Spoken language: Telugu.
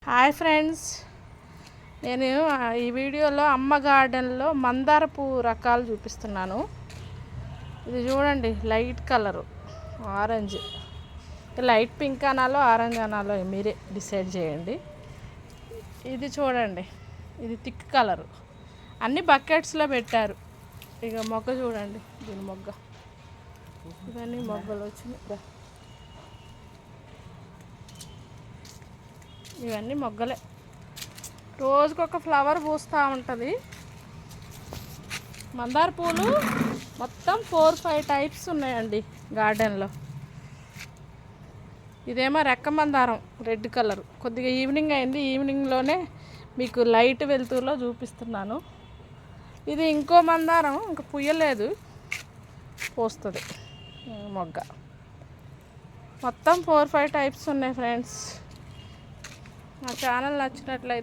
హాయ్ ఫ్రెండ్స్, నేను ఈ వీడియోలో అమ్మ గార్డెన్లో మందార పువ్వు రకాలు చూపిస్తున్నాను. ఇది చూడండి, light colour orange, light pink అనాలో ఆరెంజ్ అనాలో మీరే డిసైడ్ చేయండి. ఇది చూడండి, ఇది థిక్ కలరు. అన్ని బకెట్స్లో పెట్టారు. ఇక మొగ్గ చూడండి, దీని మొగ్గ, ఇవన్నీ మొగ్గలు వచ్చినాయి. ఇవన్నీ మొగ్గలే, రోజుకొక ఫ్లవర్ పూస్తూ ఉంటుంది. మందార పూలు మొత్తం 4-5 టైప్స్ ఉన్నాయండి గార్డెన్లో. ఇదేమో రెక్క మందారం, రెడ్ కలర్. కొద్దిగా ఈవినింగ్ అయింది, ఈవినింగ్లోనే మీకు లైట్ వెలుతురులో చూపిస్తున్నాను. ఇది ఇంకో మందారం, ఇంకా పుయ్యలేదు, పోస్తుంది మొగ్గ. మొత్తం 4-5 టైప్స్ ఉన్నాయి ఫ్రెండ్స్. నా ఛానల్ నచ్చినట్లయితే